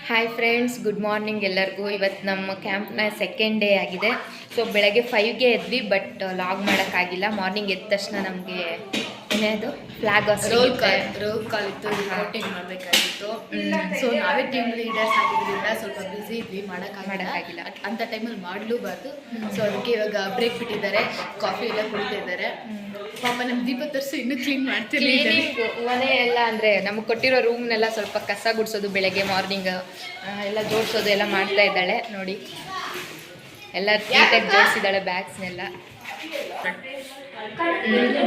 Hi friends, good morning ಎಲ್ಲರಿಗೂ. ಇವತ್ತು ನಮ್ಮ ಕ್ಯಾಂಪ್ನ ಸೆಕೆಂಡ್ ಡೇ ಆಗಿದೆ. ಸೊ ಬೆಳಗ್ಗೆ 5ಗೆ ಎದ್ವಿ, ಬಟ್ ಲಾಗ್ ಮಾಡೋಕ್ಕಾಗಿಲ್ಲ. ಮಾರ್ನಿಂಗ್ ಎದ್ದ ತಕ್ಷಣ ನಮಗೆ ಏನೇದು ಫ್ಲಾಗ್ ರೋಲ್ ಕಾಲ್ ಇತ್ತು, ರಿಪೋರ್ಟಿಂಗ್ ಮಾಡಬೇಕಾಗಿತ್ತು. ಸೊ ನಾವೇ ಟೀಮ್ ಲೀಡರ್ಸ್ ಆಗಿದ್ದರಿಂದ ಸ್ವಲ್ಪ ಬ್ಯುಸಿ ಇದ್ವಿ, ಮಾಡೋಕ್ಕಾಗಿಲ್ಲ. ಅಂಥ ಟೈಮಲ್ಲಿ ಮಾಡಲೂಬಾರ್ದು. ಸೊ ಅದಕ್ಕೆ ಇವಾಗ ಬ್ರೇಕ್ ಬಿಟ್ಟಿದ್ದಾರೆ, ಕಾಫಿ ಎಲ್ಲ ಕುಡಿತಾ ಇದ್ದಾರೆ. ಪಾಪ ನಮ್ಮ ದೀಪ ತರಿಸಿ ಇನ್ನೂ ಕ್ಲೀನ್ ಮಾಡ್ತಿರ್ಲಿ. ಮನೆ ಎಲ್ಲ ಅಂದರೆ ನಮಗೆ ಕೊಟ್ಟಿರೋ ರೂಮ್ನೆಲ್ಲ ಸ್ವಲ್ಪ ಕಸ ಗುಡಿಸೋದು, ಬೆಳಗ್ಗೆ ಮಾರ್ನಿಂಗ್ ಎಲ್ಲ ಜೋಡಿಸೋದು ಎಲ್ಲ ಮಾಡ್ತಾ ಇದ್ದಾಳೆ. ನೋಡಿ, ಎಲ್ಲ ನೀಟಾಗಿ ಜೋಡಿಸಿದ್ದಾಳೆ ಬ್ಯಾಗ್ಸ್ನೆಲ್ಲ.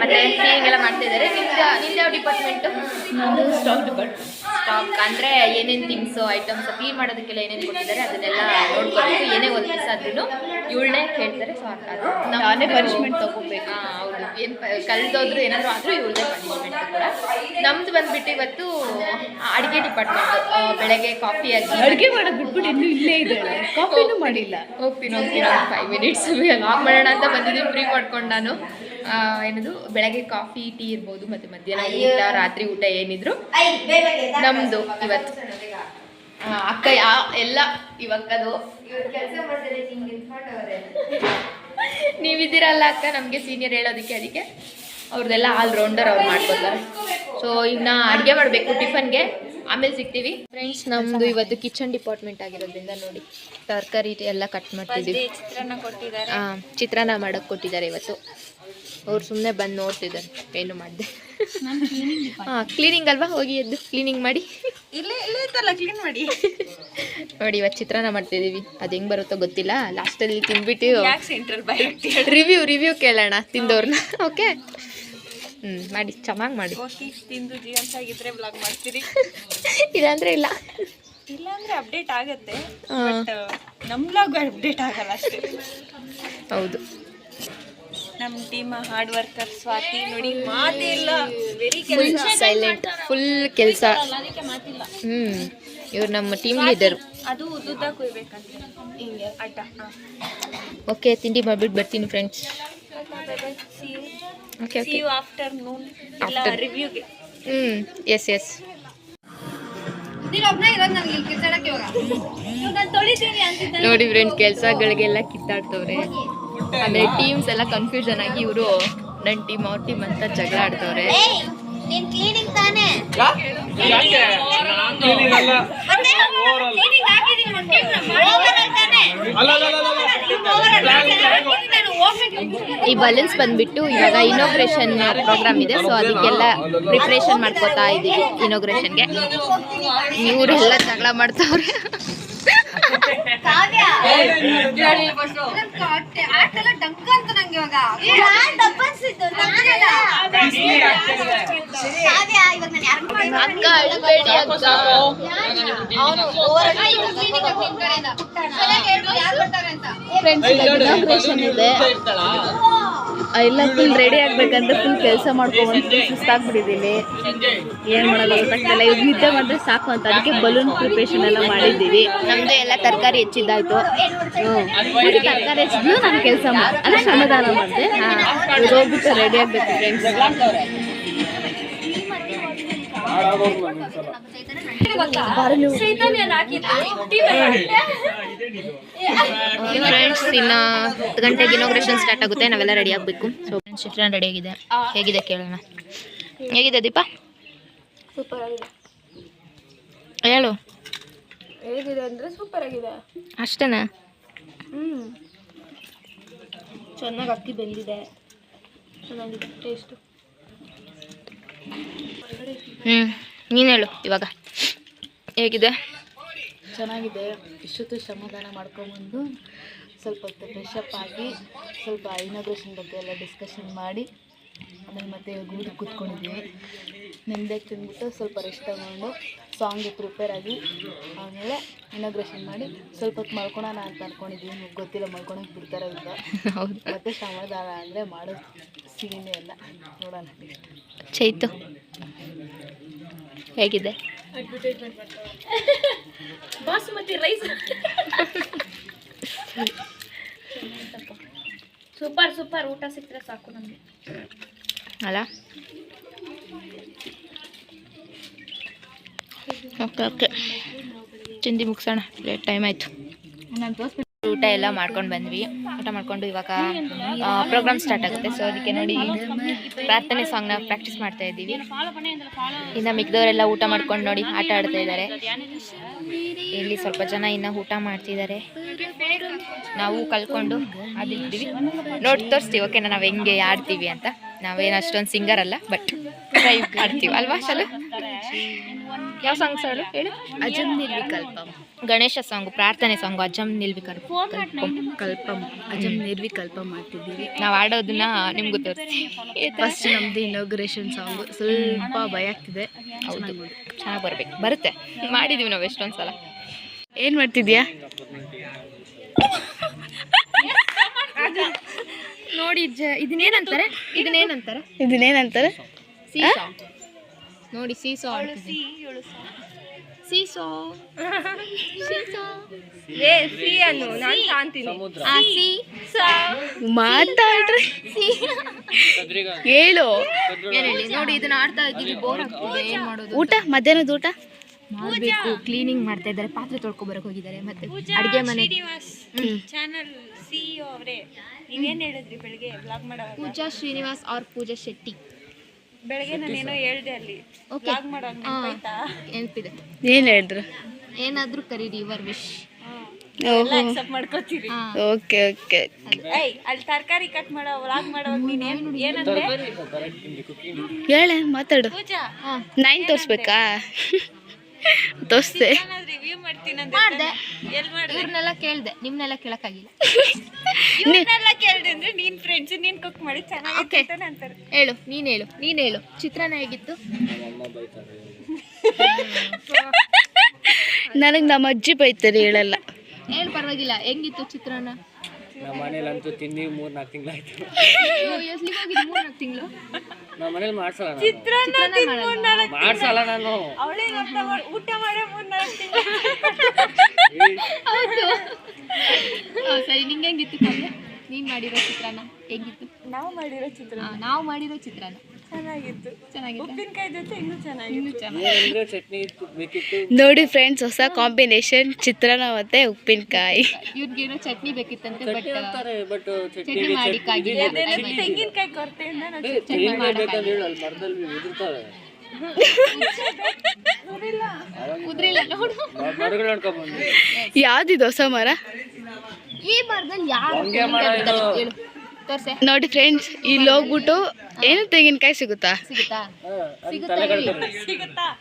ಮತ್ತೆ ಕ್ಲೀನಿಂಗ್ ಎಲ್ಲ ಮಾಡ್ತಾ ಇದ್ದಾರೆ. ನಿಮ್ದು ಯಾವ ಡಿಪಾರ್ಟ್ಮೆಂಟು? ನಮ್ಮದು ಸ್ಟಾಕ್ ಡಿಪಾರ್ಟ್ಮೆಂಟ್. ಸ್ಟಾಕ್ ಅಂದರೆ ಏನೇನು ಥಿಂಗ್ಸು ಐಟಮ್ಸ್ ಕ್ಲೀನ್ ಮಾಡೋದಕ್ಕೆಲ್ಲ ಏನೇನು ಕೊಟ್ಟಿದ್ದಾರೆ ಅದನ್ನೆಲ್ಲ ನೋಡ್ಕೊಳ್ಬೇಕು. ಏನೇ ಒಂದು ಮಿಸ್ ಆದ್ರೂ ಇವಳನ್ನೇ ಕೇಳ್ತಾರೆ. ಸೊ ಅದು ನಾನೇ ಪನಿಷ್ಮೆಂಟ್ ತೊಗೋಬೇಕು. ಹೌದು, ಏನು ಕಳೆದೋದ್ರು ಏನಾದರೂ ಆದರೂ ಇವಳದೇ ಪನಿಷ್ಮೆಂಟ್ ಕೂಡ. ನಮ್ದು ಬಂದುಬಿಟ್ಟು ಇವತ್ತು ಅಡುಗೆ ಡಿಪಾರ್ಟ್ಮೆಂಟು. ಬೆಳಗ್ಗೆ ಕಾಫಿ ಆಗಿ ಅಡುಗೆ ಮಾಡೋದು ಬಿಟ್ಬಿಟ್ಟು ಇನ್ನೂ ಇಲ್ಲೇ ಇದ್ದಾಳೆ, ಕಾಫಿನೂ ಮಾಡಿಲ್ಲ. ಹೋಗ್ತೀನಿ 5 ಮಿನಿಟ್ಸ್ ಲಾಗ್ ಮಾಡೋಣ ಅಂತ ಬಂದಿದ್ದೀನಿ. ಫ್ರೀ ಮಾಡ್ಕೊಂಡು ನಾನು ಏನದು ಬೆಳಗ್ಗೆ ಕಾಫಿ ಟೀ ಇರ್ಬೋದು, ಮತ್ತು ಮಧ್ಯಾಹ್ನ ಊಟ ರಾತ್ರಿ ಊಟ ಏನಿದ್ರು ನಮ್ಮದು ಇವತ್ತು. ಅಕ್ಕ ಎಲ್ಲ ಇವಕ್ಕದು ಕೆಲಸ ಮಾಡ್ತಾರೆ. ನೀವಿದ್ದೀರಲ್ಲ ಅಕ್ಕ ನಮಗೆ ಸೀನಿಯರ್ ಹೇಳೋದಕ್ಕೆ, ಅದಕ್ಕೆ ಅವ್ರದ್ದೆಲ್ಲ ಆಲ್ರೌಂಡರ್ ಅವ್ರು ಮಾಡ್ಕೊತಾರೆ. ಸೊ ಇನ್ನು ಅಡುಗೆ ಮಾಡಬೇಕು ಟಿಫನ್ಗೆ, ಆಮೇಲೆ ಸಿಗ್ತೀವಿ. ಫ್ರೆಂಡ್ಸ್, ನಮ್ಮದು ಇವತ್ತು ಕಿಚನ್ ಡಿಪಾರ್ಟ್ಮೆಂಟ್ ಆಗಿರೋದ್ರಿಂದ ನೋಡಿ ತರಕಾರಿ ಎಲ್ಲ ಕಟ್ ಮಾಡ್ತಿದ್ದೀವಿ. ಚಿತ್ರಾನ್ನ ಮಾಡೋಕ್ಕೆ ಕೊಟ್ಟಿದ್ದಾರೆ ಇವತ್ತು. ಅವ್ರು ಸುಮ್ಮನೆ ಬಂದು ನೋಡ್ತಿದ್ದಾರೆ, ಏನು ಮಾಡಿದೆ. ಕ್ಲೀನಿಂಗ್ ಅಲ್ವಾ, ಹೋಗಿ ಎದ್ದು ಕ್ಲೀನಿಂಗ್ ಮಾಡಿ. ಇಲ್ಲೇ ಇತ್ತಲ್ಲ, ಕ್ಲೀನ್ ಮಾಡಿ. ನೋಡಿ, ಇವತ್ತು ಚಿತ್ರಾನ್ನ ಮಾಡ್ತಿದ್ದೀವಿ. ಅದು ಹೆಂಗೆ ಬರುತ್ತೋ ಗೊತ್ತಿಲ್ಲ. ಲಾಸ್ಟಲ್ಲಿ ತಿಂದ್ಬಿಟ್ಟು ಸೆಂಟ್ರಲ್ ರಿವ್ಯೂ ಕೇಳೋಣ ತಿಂದವ್ರನ್ನ. ಓಕೆ, ಮಾಡಿ, ಚೆನ್ನಾಗಿ ಮಾಡಿ. ತಿಂದು ಜೀವಂತ ಆಗಿದ್ರೆ ಬ್ಲಾಗ್ ಮಾಡ್ತೀರಿ, ಇಲ್ಲಾಂದ್ರೆ ಇಲ್ಲ. ಇಲ್ಲಾಂದ್ರೆ ಅಪ್ಡೇಟ್ ಆಗುತ್ತೆ, ನಮ್ಮ ಬ್ಲಾಗ್ ಅಪ್ಡೇಟ್ ಆಗಲ್ಲ ಅಷ್ಟೇ. ಹೌದು, ನಮ್ಮ ಟೀಮ್ ಹಾರ್ಡ್ ವರ್ಕರ್ ಸ್ವಾತಿ. ನೋಡಿ, ಮಾತೇ ಇಲ್ಲ, ವೆರಿ ಸೈಲೆಂಟ್, ಫುಲ್ ಕೆಲಸ. ಇವ್ರು ನಮ್ಮ ಟೀಮ್ ಲೀಡರು. ಅದು ಉದ್ದ ಕುಯ್ಬೇಕಂತ ಹಿಂಗೆ ಅಡ್ಡ. ಓಕೆ, ತಿಂಡಿ ಮಾಡಿಬಿಟ್ಟು ಬರ್ತೀನಿ friends. Okay see you afternoon ಇಲ್ಲ ರಿವ್ಯೂಗೆ. ಎಸ್ ನೋಡಿ ಫ್ರೆಂಡ್ಸ್, ಕೆಲಸಗಳಿಗೆಲ್ಲ ಕಿತ್ತಾಡ್ತವ್ರೆ. ಆಮೇಲೆ ಟೀಮ್ಸ್ ಎಲ್ಲ ಕನ್ಫ್ಯೂಷನ್ ಆಗಿ ಇವರು ನನ್ನ ಟೀಮ್ ಅವ್ರ ಟೀಮ್ ಅಂತ ಜಗಳ ಆಡ್ತವ್ರೆ. ಈ ಬಲೂನ್ಸ್ ಬಂದ್ಬಿಟ್ಟು ಇವಾಗ ಇನೋಗ್ರೇಷನ್ ಪ್ರೋಗ್ರಾಮ್ ಇದೆ. ಸೊ ಅದಕ್ಕೆಲ್ಲ ಪ್ರಿಪ್ರೇಷನ್ ಮಾಡ್ಕೋತಾ ಇದ್ದೀವಿ ಇನೋಗ್ರೇಷನ್ಗೆ. ಇವರೆಲ್ಲ ಜಗಳ ಮಾಡ್ತಾವ್ರೆ. ಅಕ್ಕ ಅಳಬೇಡಿ ಅಕ್ಕ. ಇನಾಗ್ರೇಷನ್ ಇದೆ, ಎಲ್ಲ ಫುಲ್ ರೆಡಿ ಆಗ್ಬೇಕಂದ್ರೆ ಫುಲ್ ಕೆಲಸ ಮಾಡ್ಕೊಂಡು ಸುಸ್ತಾಗ್ಬಿಟ್ಟಿದ್ದೀನಿ. ಏನು ಮಾಡೋದು ಗೊತ್ತಾಗ್ತಿಲ್ಲ. ಇವಾಗ ನಿದ್ದೆ ಮಾಡಿದ್ರೆ ಸಾಕು ಅಂತ ಅದಕ್ಕೆ ಬಲೂನ್ ಪ್ರಿಪ್ರೇಷನ್ ಎಲ್ಲ ಮಾಡಿದ್ದೀವಿ. ನಮ್ದು ಎಲ್ಲ ತರಕಾರಿ ಹೆಚ್ಚಿದ್ದಾಯ್ತು. ತರಕಾರಿ ಹೆಚ್ಚಿದ್ಲು, ನಾನು ಕೆಲಸ ಅಂದರೆ ಶ್ರಮದಾನ ಮಾಡಿದೆ. ಹೋಗ್ಬಿಟ್ಟು ರೆಡಿ ಆಗಬೇಕು ಫ್ರೆಂಡ್ಸ್. ಫ್ರೆಂಡ್ಸ್, ಇನ್ನು 10 ಗಂಟೆಗೆ ಇನಾಗ್ರೇಷನ್ ಸ್ಟಾರ್ಟ್ ಆಗುತ್ತೆ. ನಾವೆಲ್ಲ ರೆಡಿ ಆಗಬೇಕು. ಸೊ ಫ್ರೆಂಡ್ಸ್, ಚಿತ್ರಾನ್ನ ರೆಡಿ ಆಗಿದೆ. ಹೇಗಿದೆ ಕೇಳೋಣ. ಹೇಗಿದೆ ದೀಪಾ? ಸೂಪರ್ ಆಗಿದೆ. ಹೇಳು. ಹೇಗಿದೆ ಅಂದರೆ ಸೂಪರ್ ಆಗಿದೆ ಅಷ್ಟೇನಾ? ಚೆನ್ನಾಗಿ ಅಕ್ಕಿ ಬೆಂದಿದೆ, ಚೆನ್ನಾಗಿದೆ ಟೇಸ್ಟು. ನೀನು ಹೇಳು ಇವಾಗ, ಹೇಗಿದೆ? ಚೆನ್ನಾಗಿದೆ. ಇಷ್ಟೊತ್ತು ಶ್ರಮದಾನ ಮಾಡ್ಕೊಂಬಂದು ಸ್ವಲ್ಪ ಹೊತ್ತು ಫ್ರೆಶ್ ಅಪ್ ಆಗಿ ಸ್ವಲ್ಪ ಇನಾಗ್ರೇಷನ್ ಬಗ್ಗೆ ಎಲ್ಲ ಡಿಸ್ಕಷನ್ ಮಾಡಿ ಆಮೇಲೆ ಮತ್ತೆ ಊರಿಗೆ ಕೂತ್ಕೊಂಡಿದ್ದೀವಿ. ನೆಮ್ಮದಿಯಾಗಿ ತಿಂದ್ಬಿಟ್ಟು ಸ್ವಲ್ಪ ರೆಸ್ಟ್ ತಗೊಂಡು ಸಾಂಗ್ಗೆ ಪ್ರಿಪೇರ್ ಆಗಿ ಆಮೇಲೆ ಇನಾಗ್ರೇಷನ್ ಮಾಡಿ ಸ್ವಲ್ಪ ಹೊತ್ತು ಮಲ್ಕೊಳೋಣ ಅಂತ ಅಂದ್ಕೊಂಡಿದ್ದೀವಿ. ಗೊತ್ತಿಲ್ಲ ಮಲ್ಕೊಳಕ್ಕೆ ಬಿಡ್ತಾರೆ ಇಲ್ಲ. ಹೌದು, ಮತ್ತು ಶ್ರಮದಾನ ಅಂದರೆ ಮಾಡೋ ಸೀನೇ ಎಲ್ಲ ನೋಡೋಣ. ಚೈತು ಹೇಗಿದೆ? Basmati rice super. ಊಟ ಸಿಕ್ಕರೆ ಸಾಕು ನಮಗೆ ಅಲ್ಲ. ಓಕೆ ತಿಂದು ಮುಗಿಸೋಣ, ಲೇಟ್ ಟೈಮ್ ಆಯಿತು. ಊಟ ಎಲ್ಲ ಮಾಡ್ಕೊಂಡು ಬಂದ್ವಿ. ಊಟ ಮಾಡ್ಕೊಂಡು ಇವಾಗ ಪ್ರೋಗ್ರಾಮ್ ಸ್ಟಾರ್ಟ್ ಆಗುತ್ತೆ. ಸೊ ಅದಕ್ಕೆ ನೋಡಿ ಪ್ರಾರ್ಥನೆ ಸಾಂಗ್ನ ಪ್ರಾಕ್ಟೀಸ್ ಮಾಡ್ತಾ ಇದ್ದೀವಿ. ಇನ್ನು ಮಿಕ್ದವರೆಲ್ಲ ಊಟ ಮಾಡ್ಕೊಂಡು ನೋಡಿ ಆಟ ಆಡ್ತಾ ಇದ್ದಾರೆ. ಇಲ್ಲಿ ಸ್ವಲ್ಪ ಜನ ಇನ್ನು ಊಟ ಮಾಡ್ತಿದ್ದಾರೆ. ನಾವು ಕಲ್ತ್ಕೊಂಡು ಅದಿರ್ತೀವಿ, ನೋಡಿ ತೋರಿಸ್ತೀವಿ ಓಕೆನಾ ನಾವು ಹೆಂಗೆ ಆಡ್ತೀವಿ ಅಂತ. ನಾವೇನು ಅಷ್ಟೊಂದು ಸಿಂಗರ್ ಅಲ್ಲ, ಬಟ್ ಟ್ರೈ ಮಾಡ್ತೀವಿ ಅಲ್ವಾ ಚಲೋ. ಯಾವ ಸಾಂಗ್ ಸರ್ ಹೇಳಿ? ಅಜಂ ನಿರ್ವಿಕಲ್ಪಂ ಗಣೇಶ ಸಾಂಗು, ಪ್ರಾರ್ಥನೆ ಸಾಂಗು, ಅಜಂ ನಿರ್ವಿಕಲ್ಪಂ ಅಜಂ ನಿರ್ವಿಕಲ್ಪಂ ಮಾಡ್ತಿದ್ದೀವಿ. ನಾವು ಆಡೋದನ್ನ ನಿಮ್ಗೂ ತೋರಿಸ್ತೀವಿ. ಫಸ್ಟ್ ನಮ್ದು ಇನಾಗ್ರೇಷನ್ ಸಾಂಗು ಸ್ವಲ್ಪ ಭಯ ಆಗ್ತಿದೆ. ಹೌದು, ಚೆನ್ನಾಗಿ ಬರ್ಬೇಕು, ಬರುತ್ತೆ, ಮಾಡಿದೀವಿ ನಾವು ಎಷ್ಟೊಂದು ಸಲ. ಏನು ಮಾಡ್ತಿದ್ಯಾ? ನೋಡಿ ಇದನ್ನೇನಂತಾರೆ? ಸೀಸಾ ನೋಡಿ, ಸೀಸಾ ಸೀಸೋ ಮಾತಾಡ್ರಿ, ಹೇಳು. ಏನ್ ಹೇಳಿ ನೋಡಿ, ಇದನ್ನ ಆಡ್ತಾ ಇದ್ದೀವಿ, ಬೋರ್ ಆಗ್ತಿದೆ, ಏನ್ ಮಾಡೋದು? ಊಟ ಮಧ್ಯಾಹ್ನದ ಊಟ ಮಾಡಬೇಕು. ಕ್ಲೀನಿಂಗ್ ಮಾಡ್ತಾ ಇದ್ದಾರೆ, ಪಾತ್ರೆ ತೊಳ್ಕೊಬರಕ್ಕೆ ಹೋಗಿದ್ದಾರೆ. ಮತ್ತೆ ಅಡುಗೆ ಮನೆ ಚಾನಲ್ ಸಿಇಒ ಅವರೇ, ನೀವೇನು ಹೇಳಿದ್ರಿ ಬೆಳಗ್ಗೆ ಬ್ಲಾಗ್ ಮಾಡೋ? ಪೂಜಾ ಶ್ರೀನಿವಾಸ್ ಅವ್ರ ಪೂಜಾ ಶೆಟ್ಟಿ. ಬೆಳಗ್ಗೆ ನಾನೇನೋ ಹೇಳ್ದೆ ಅಲ್ಲಿ ಓಕೆ, ಬ್ಲಾಗ್ ಮಾಡೋದು ನೆನಪಾಯ್ತಾ? ನೆನಪಿದೆ. ಏನು ಹೇಳಿದ್ರು? ಏನಾದರೂ ಕರೀರಿ, ಯುವರ್ ವಿಶ್. ಎಲ್ಲ ಅಕ್ಸೆಪ್ಟ್ ಮಾಡ್ಕೋತೀರಿ. Okay okay. ಏಯ್, ಅಲ್ಲಿ ತರಕಾರಿ ಕಟ್ ಮಾಡೋ ವ್ಲಾಗ್ ಮಾಡೋವಾಗ ನೀನು ಏನಂದ್ರೆ? ಹೇಳೆ, ಮಾತಾಡು. ಪೂಜಾ ನೈನ್ ತೋರಿಸ್ಬೇಕಾ? ತೋರಿಸ್ದೆ. ರಿವ್ಯೂ ಮಾಡ್ತೀನಿ ಮಾಡ್ದೆ. ಎಲ್ಲಿ ಮಾಡಿದೆ? ಇವ್ರನ್ನೆಲ್ಲ ಕೇಳ್ದೆ, ನಿಮ್ನೆಲ್ಲ ಕೇಳಕ್ಕಾಗಿಲ್ಲ. ಇವನ್ನೆಲ್ಲ ಕೇಳಿದೆ ಅಂದ್ರೆ ನೀನ್ ಫ್ರೆಂಡ್ಸ್ ನೀನ್ ಕುಕ್ ಮಾಡಿ ಚೆನ್ನಾಗಿತ್ತು ಅಂತಾರೆ. ಹೇಳು, ನೀನ್ ಹೇಳು ಚಿತ್ರಾನ್ನ ಹೇಗಿತ್ತು? ನನಗೆ ನಮ್ಮ ಅಜ್ಜಿ ಬೈತಾರೆ, ಹೇಳಲ್ಲ. ಹೇಳು, ಪರವಾಗಿಲ್ಲ. ಹೆಂಗಿತ್ತು ಚಿತ್ರಾನ್ನ? ನಮ್ಮ ಮನೇಲಂತೂ ತಿಂದು 3-4 ತಿಂಗಳಾಯ್ತು. ಎಸ್ಲಿಗೆ ಹೋಗಿದ್ದು 3-4 ತಿಂಗಳು? ನಮ್ಮ ಮನೇಲಿ ಮಾಡ್ಸಲ್ಲ ನಾನು. ಚಿತ್ರಾನ್ನ ಮಾಡ್ಸಲ್ಲ ನಾನು. ಅವಳೇ ಊಟ ಮಾಡೇ 3-4 ತಿಂಗಳು. ಸರಿ, ನಿಂಗೆ ಹೆಂಗಿತ್ತು ಪಲ್ಯ? ನೀನ್ ಮಾಡಿರೋ ಚಿತ್ರಾನ್ನ ಹೆಂಗಿತ್ತು? ನಾವು ಮಾಡಿರೋ ಚಿತ್ರಾನ್ನ ನಾವು ಮಾಡಿರೋ ಚಿತ್ರಾನ್ನ ಚೆನ್ನಾಗಿತ್ತು. ಚೆನ್ನಾಗಿತ್ತು. ಉಪ್ಪಿನಕಾಯಿ ಜೊತೆ ಇನ್ನೂ ಚೆನ್ನಾಗಿತ್ತು. ಏನಂದ್ರೆ ಚಟ್ನಿ ಇತ್ತು, ಬೇಕಿತ್ತು. ನೋಡಿ ಫ್ರೆಂಡ್ಸ್, ಹೊಸ ಕಾಂಬಿನೇಷನ್ ಚಿತ್ರಾನ್ನ ಮತ್ತೆ ಉಪ್ಪಿನಕಾಯಿ. ಇವ್ರಿಗೇನೋ ಚಟ್ನಿ ಬೇಕಿತ್ತಂತೆ, ಬಟ್ ಬಟ್ ಚಟ್ನಿ ಮಾಡಿಕ್ಕಾಗಿಲ್ಲ. ತೆಂಗಿನಕಾಯಿ ಕೊರತೆಯಿಂದ ನಾವು ಬೇಕಂತ ಹೇಳಿ ಅಲ್ಲಿ ಮರದಲ್ಲಿ ಉದುರ್ತಾರೆ. ಉದ್ರಿಲ್ಲ ನೋಡು. ಮರಗಳು ನಡ್ಕೊಂಡ್ಬಂದು ಯಾವ್ದಿದು ಹೊಸ ಮರ? ಈ ಮರದಲ್ಲಿ ಯಾರು ಹೇಳು, ತೋರ್ಸೆ. ನೋಡಿ ಫ್ರೆಂಡ್ಸ್, ಇಲ್ಲಿ ಹೋಗ್ಬಿಟ್ಟು ಏನು ತೆಂಗಿನಕಾಯಿ ಸಿಗುತ್ತಾ? ಸಿಗುತ್ತಾ?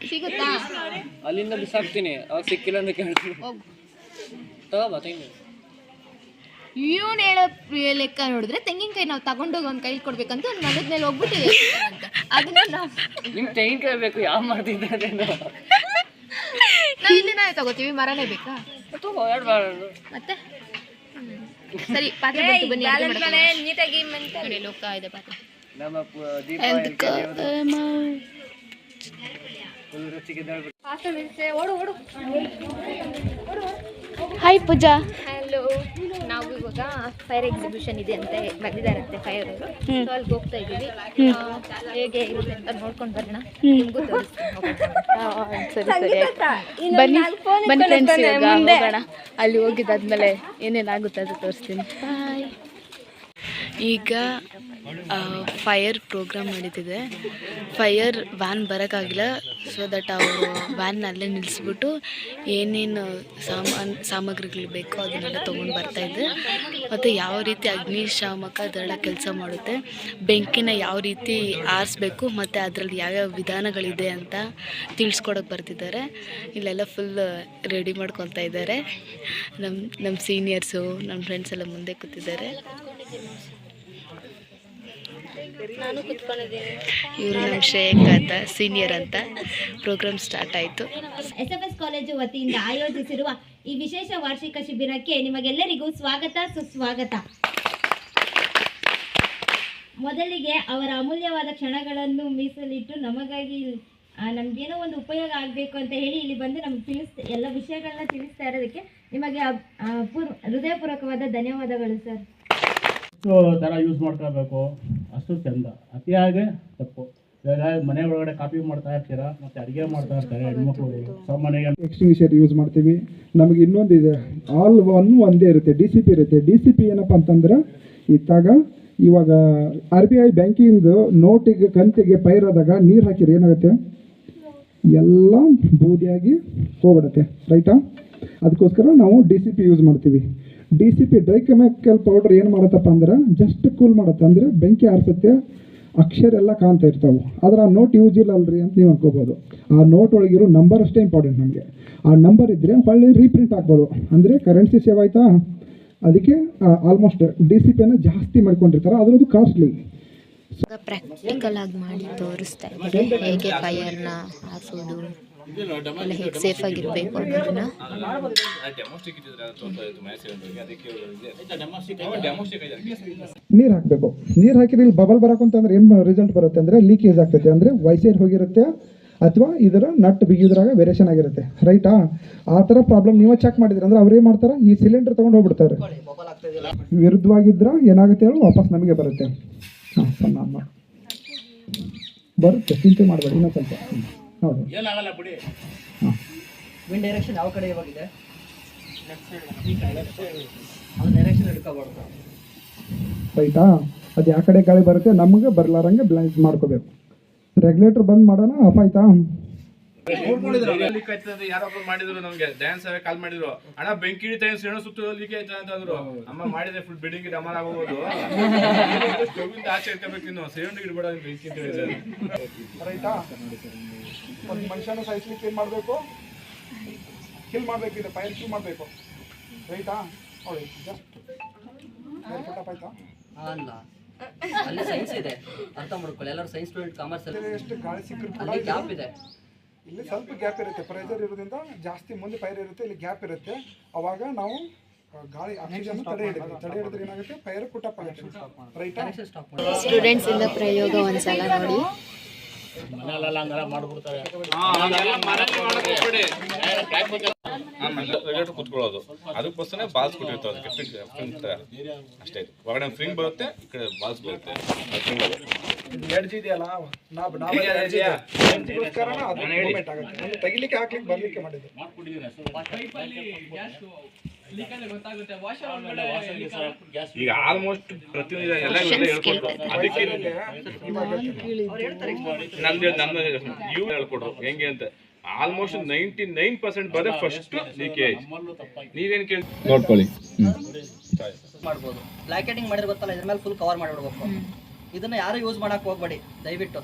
ಸಿಗುತ್ತಾ? ಅಲ್ಲಿಂದ ಬಿಸಾಕ್ತೀನಿ, ಅವಾಗ ಸಿಕ್ಕಿಲ್ಲ ಅಂತ ಕೇಳ್ತೀನಿ. ಹೋಗು. ತಗೋಬಾ ತೆಂಗಿನ. ಇವನು ಹೇಳೋ ಲೆಕ್ಕ ನೋಡಿದ್ರೆ ತೆಂಗಿನಕಾಯಿ ನಾವು ತಗೊಂಡೋಗಿ ಒಂದು ಕೈಲಿ ಕೊಡ್ಬೇಕಂತ ಒಂದು ಮರದ ಮೇಲೆ ಹೋಗ್ಬಿಟ್ಟಿವಿ ಅಂತ. ಅದನ್ನ ನಾವು ತೆಂಗಿನಕಾಯಿ ಬೇಕು, ಯಾವ ಮಾಡ್ತಿದ್ದೆ ನಾವು ಇಲ್ಲಿನೇ ತಗೋತೀವಿ, ಮರನೇ ಬೇಕಾ? ಮತ್ತೆ ಸರಿ, ಪಾತ್ರೆ ಬಂತು, ಬನ್ನಿ ನೀಟಾಗಿ ನೋಡಿ. ಲೋಕ ಇದೆ ಪಾತ್ರೆ. ನಮ್ಮ ದೀಪ ಹಾಯ್ ಪೂಜಾ. ಹಲೋ, ನಾವು ಇವಾಗ ಫೈರ್ ಎಕ್ಸಿಬಿಷನ್ ಇದೆ ಅಂತ ಬಂದಿದ್ದಾರಂತೆ ಫೈರ್ ಅವರು. ಸೊ ಅಲ್ಲಿಗೆ ಹೋಗ್ತಾ ಇದ್ದೀವಿ. ಹೇಗೆ ಇರುತ್ತೆ ಅಂತ ನೋಡ್ಕೊಂಡು ಬರೋಣ, ನಿಮಗೂ ಸರಿ ಸರಿ, ಬನ್ನಿ ಬನ್ನಿ ಫ್ರೆಂಡ್ಸ್, ಇವಾಗ ಹೋಗೋಣ. ಅಲ್ಲಿ ಹೋಗಿದ್ದಾದ್ಮೇಲೆ ಏನೇನಾಗುತ್ತೆ ಅದು ತೋರಿಸ್ತೀನಿ. ಬಾಯ್. ಈಗ ಫೈರ್ ಪ್ರೋಗ್ರಾಮ್ ನಡೀತಿದೆ. ಫೈರ್ ವ್ಯಾನ್ ಬರೋಕ್ಕಾಗಿಲ್ಲ, ಸೊ ದಟ್ ಅವರು ವ್ಯಾನ್ನ ಅಲ್ಲೇ ನಿಲ್ಲಿಸ್ಬಿಟ್ಟು ಏನೇನು ಸಾಮಗ್ರಿಗಳು ಬೇಕೋ ಅದನ್ನೆಲ್ಲ ತೊಗೊಂಡು ಬರ್ತಾಯಿದ್ದೆ. ಮತ್ತು ಯಾವ ರೀತಿ ಅಗ್ನಿಶಾಮಕ ದಳ ಕೆಲಸ ಮಾಡುತ್ತೆ, ಬೆಂಕಿನ ಯಾವ ರೀತಿ ಆರಿಸ್ಬೇಕು, ಮತ್ತು ಅದರಲ್ಲಿ ಯಾವ್ಯಾವ ವಿಧಾನಗಳಿದೆ ಅಂತ ತಿಳಿಸ್ಕೊಡೋಕೆ ಬರ್ತಿದ್ದಾರೆ. ಇಲ್ಲೆಲ್ಲ ಫುಲ್ ರೆಡಿ ಮಾಡ್ಕೊತಾ ಇದ್ದಾರೆ. ನಮ್ಮ ಸೀನಿಯರ್ಸು, ನಮ್ಮ ಫ್ರೆಂಡ್ಸ್ ಎಲ್ಲ ಮುಂದೆ ಕೂತಿದ್ದಾರೆ. ಇವರು ನಮ್ಮ ಶ್ರೇಯಕ್ ಅಂತ, ಸೀನಿಯರ್ ಅಂತ. ಪ್ರೋಗ್ರಾಮ್ ಸ್ಟಾರ್ಟ್ ಆಯಿತು. SFS ಕಾಲೇಜು ವತಿಯಿಂದ ಆಯೋಜಿಸಿರುವ ಈ ವಿಶೇಷ ವಾರ್ಷಿಕ ಶಿಬಿರಕ್ಕೆ ನಿಮಗೆಲ್ಲರಿಗೂ ಸ್ವಾಗತ ಸುಸ್ವಾಗತ. ಮೊದಲಿಗೆ ಅವರ ಅಮೂಲ್ಯವಾದ ಕ್ಷಣಗಳನ್ನು ಮೀಸಲಿಟ್ಟು ನಮಗಾಗಿ ನಮಗೇನೋ ಒಂದು ಉಪಯೋಗ ಆಗಬೇಕು ಅಂತ ಹೇಳಿ ಇಲ್ಲಿ ಬಂದು ನಮಗೆ ಎಲ್ಲ ವಿಷಯಗಳನ್ನ ತಿಳಿಸ್ತಾ ಇರೋದಕ್ಕೆ ನಿಮಗೆ ಹೃದಯಪೂರ್ವಕವಾದ ಧನ್ಯವಾದಗಳು ಸರ್. ಥರ ಯೂಸ್ ಮಾಡ್ಕೋಬೇಕು, ಅಷ್ಟು ಚೆಂದ. ಅತಿಯಾಗಿ ತಪ್ಪು. ಇವಾಗ ಮನೆ ಒಳಗಡೆ ಕಾಫಿ ಮಾಡ್ತಾ ಇರ್ತೀರಾ ಮತ್ತು ಅಡುಗೆ ಮಾಡ್ತಾ ಇರ್ತಾರೆ ಹೆಣ್ಮಕ್ಳು ಸಾಮಾನ್ಯ ಎಕ್ಸ್ಟಿಂಗ್ವಿಷರ್ ಯೂಸ್ ಮಾಡ್ತೀವಿ. ನಮಗೆ ಇನ್ನೊಂದಿದೆ, ಆಲ್ ಒಂದೇ ಇರುತ್ತೆ, DCP ಇರುತ್ತೆ. DCP ಏನಪ್ಪ ಅಂತಂದ್ರೆ ಇವಾಗ RBI ಬ್ಯಾಂಕಿಂದು ನೋಟಿಗೆ ಕಂತಿಗೆ ಪೈರಾದಾಗ ನೀರು ಹಾಕಿರಿ ಏನಾಗುತ್ತೆ, ಎಲ್ಲ ಬೂದಿಯಾಗಿ ಹೋಗ್ಬಿಡುತ್ತೆ, ರೈಟಾ? ಅದಕ್ಕೋಸ್ಕರ ನಾವು DCP ಯೂಸ್ ಮಾಡ್ತೀವಿ. DCP ಡ್ರೈ ಕೆಮಿಕಲ್ ಪೌಡರ್ ಏನು ಮಾಡುತ್ತಪ್ಪ ಅಂದ್ರೆ ಜಸ್ಟ್ ಕೂಲ್ ಮಾಡುತ್ತೆ, ಅಂದರೆ ಬೆಂಕಿ ಆರಿಸುತ್ತೆ, ಅಕ್ಷರ ಎಲ್ಲ ಕಾಣ್ತಾ ಇರ್ತಾವೆ. ಆದರೆ ಆ ನೋಟ್ ಯೂಸ್ ಇಲ್ಲ ಅಲ್ರಿ ಅಂತ ನೀವು ಅನ್ಕೋಬೋದು. ಆ ನೋಟ್ ಒಳಗಿರೋ ನಂಬರ್ ಅಷ್ಟೇ ಇಂಪಾರ್ಟೆಂಟ್ ನಮಗೆ. ಆ ನಂಬರ್ ಇದ್ದರೆ ಹೊಳ್ಳಿ ರೀಪ್ರಿಂಟ್ ಆಗ್ಬೋದು, ಅಂದರೆ ಕರೆನ್ಸಿ ಸೇವ್ ಆಯಿತಾ. ಅದಕ್ಕೆ ಆಲ್ಮೋಸ್ಟ್ DCPನ ಜಾಸ್ತಿ ಮಾಡ್ಕೊಂಡಿರ್ತಾರೆ, ಅದರದ್ದು ಕಾಸ್ಟ್ಲಿ. ಪ್ರಾಕ್ಟಿಕಲ್ ಆಗಿ ಮಾಡಿ ತೋರಿಸ್ತಾ ಇದ್ದಾರೆ ಹೇಗೆ ಫೈರ್ನ ಹಾಕೋದು, ಎಲ್ಲ ಹೇಗೆ ಸೇಫ್ ಆಗಿರಬೇಕು ಅನ್ನೋದನ್ನ. ನೀರು ಹಾಕಬೇಕು. ನೀರು ಹಾಕಿದ್ರೆ ಇಲ್ಲಿ ಬಬಲ್ ಬರೋಕ್ಕಂತಂದ್ರೆ ಏನು ರಿಸಲ್ಟ್ ಬರುತ್ತೆ ಅಂದರೆ ಲೀಕೇಜ್ ಆಗ್ತೈತೆ, ಅಂದರೆ ವೈಸೇರ್ ಹೋಗಿರುತ್ತೆ ಅಥವಾ ಇದರ ನಟ್ ಬಿಗಿದ್ರಾಗ ವೇರಿಯೇಷನ್ ಆಗಿರುತ್ತೆ, ರೈಟಾ? ಆ ಥರ ಪ್ರಾಬ್ಲಮ್ ನೀವು ಚೆಕ್ ಮಾಡಿದ್ರಿ ಅಂದ್ರೆ ಅವ್ರು ಏನು ಮಾಡ್ತಾರೆ, ಈ ಸಿಲಿಂಡರ್ ತೊಗೊಂಡು ಹೋಗ್ಬಿಡ್ತಾರೆ. ವಿರುದ್ಧವಾಗಿದ್ರೆ ಏನಾಗುತ್ತೆ ಹೇಳಿ ವಾಪಸ್ ನಮಗೆ ಬರುತ್ತೆ. ಹಾಂ ಸಣ್ಣ ಬರುತ್ತೆ, ಚಿಂತೆ ಮಾಡಬೇಡಿ. ಇನ್ನೂ ಸ್ವಲ್ಪ ಹೌದು, ಏನಾಗಲ್ಲ ಬಿಡಿ. ಹಾಂ ವಿಂಡ್ ಡೈರೆಕ್ಷನ್ ಯಾವ ಕಡೆ ಇವಾಗಿದೆ? ಅದು ಡೈರೆಕ್ಷನ್ ಹಿಡ್ಕೋಬಾರ್ದು, ರೈಟಾ? ಅದು ಯಾವ ಕಡೆ ಗಾಳಿ ಬರುತ್ತೆ ನಮಗೆ ಬರಲಾರಂಗೆ ಬ್ಲೈಂಡ್ ಮಾಡ್ಕೋಬೇಕು. ರೆಗ್ಯುಲೇಟರ್ ಬಂದ್ ಮಾಡೋಣ, ಆಫ್ ಆಯ್ತಾ? ಲೀಕ್ ಆಯ್ತದೆ ಅಂತ ಯಾರೊಬ್ರು ಮಾಡಿದ್ರು, ನಮ್ಗೆ ಡ್ಯಾನ್ಸ್ ಕಾಲ್ ಮಾಡಿದ್ರು, ಅಣ್ಣ ಬೆಂಕಿ ಹಿಡಿತಾ ಏನು ಸುತ್ತು ಲೀಕ್ ಆಯ್ತಾ ಅಂತ ಅಂದ್ರು. ಅಮ್ಮ ಮಾಡಿದ್ರೆ ಫುಲ್ ಬಿಲ್ಡಿಂಗ್ ಡಮಾರ್ ಆಗೋದು, ಸ್ಟವ್ವಿಂದ ಆಚೆ ಇಟ್ಕೋಬೇಕು, ಇನ್ನು ಸಿಲಿಂಡರ್ ಇಡ್ಬೇಡ ಬೆಂಕಿ ಅಂತ ಹೇಳಿದ್ರೆ, ರೈಟಾ? ಒಂದು ಮನುಷ್ಯನ ಸಾಯಿಸ್ಲಿಕ್ಕೆ ಏನು ಮಾಡಬೇಕು, ಕಿಲ್ ಮಾಡಬೇಕು, ಇದೆ ಫೈರ್ ಕಿಲ್ ಮಾಡಬೇಕು, ರೈಟಾ? ನೋಡಿ ಜಸ್ಟ್ ಆಯ್ತಾ? ಅಲ್ಲ ಅಲ್ಲಿ ಸೈನ್ಸ್ ಇದೆ, ಅರ್ಥ ಮಾಡ್ಕೊಳ್ಳಿ. ಎಲ್ಲರೂ ಸೈನ್ಸ್ ಸ್ಟೂಡೆಂಟ್, ಕಾಮರ್ಸ್ ಎಷ್ಟು ಗಾಳಿ ಸಿಕ್ಕರು ಅಲ್ಲಿ ಗ್ಯಾಪ್ ಇದೆ. ಇಲ್ಲಿ ಸ್ವಲ್ಪ ಗ್ಯಾಪ್ ಇರುತ್ತೆ, ಪ್ರೆಷರ್ ಇರೋದ್ರಿಂದ ಜಾಸ್ತಿ ಮುಂದೆ ಫೈರ್ ಇರುತ್ತೆ, ಇಲ್ಲಿ ಗ್ಯಾಪ್ ಇರುತ್ತೆ. ಅವಾಗ ನಾವು ಗಾಳಿ ಆಕ್ಸಿಜನ್ ತಡೆ ಹಿಡಿದ್ರೆ ಏನಾಗುತ್ತೆ, ಫೈರ್ ಪುಟಪ್ ಆಗುತ್ತೆ, ರೈಟಾ? ಸ್ಟೂಡೆಂಟ್ಸ್ ಇಂದ ಪ್ರಯೋಗ ಒಂದ್ಸಲ ನೋಡಿ. ಮನೆಯಲ್ಲೆಲ್ಲ ಹಂಗೆಲ್ಲ ಮಾಡ್ಬಿಡ್ತಾರೆ. ಕುತ್ಕೊಳ್ಳೋದು ಅದಕ್ಕೋಸ್ಕರ ಬಾಲ್ಸ್ ಕೊಟ್ಟಿರ್ತಾವೆ, ಅದಕ್ಕೆ ಅಷ್ಟೇ. ಹೊರಗಡೆ ಫ್ರಿಂಗ್ ಬರುತ್ತೆ, ಈ ಕಡೆ ಬಾಲ್ಸ್ ಬರುತ್ತೆ. ಎಡ್ಜ್ ಇದೆಯಲ್ಲ, ತೆಗಿಲಿಕ್ಕೆ ಹಾಕ್ಲಿಕ್ಕೆ ಬರ್ಲಿಕ್ಕೆ ಮಾಡಿದ್ರು. ಈಗ ಆಲ್ಮೋಸ್ಟ್ ಪ್ರತಿಯೊಂದು ಎಲ್ಲ ಹೇಳ್ಕೊಟ್ರು, ಅದಕ್ಕೆ ಇವ್ರು ಹೇಳ್ಕೊಟ್ರು ಹೆಂಗೆ ಅಂತ. ಆಲ್ಮೋಸ್ಟ್ 99% ಬರೋ ಫಸ್ಟ್ ಲೀಕೇಜ್. ನೀವೇನು ಕೇಳಿ ನೋಡ್ಕೊಳ್ಳಿ. ಮಾಡ್ಬೋದು. ಬ್ಲಾಕೆಟಿಂಗ್ ಮಾಡಿದ್ರೆ ಗೊತ್ತಲ್ಲ, ಇದ್ರ ಮೇಲೆ ಫುಲ್ ಕವರ್ ಮಾಡಿಬಿಡ್ಬೇಕು. ಇದನ್ನ ಯಾರು ಯೂಸ್ ಮಾಡಕ್ ಹೋಗ್ಬೇಡಿ ದಯವಿಟ್ಟು,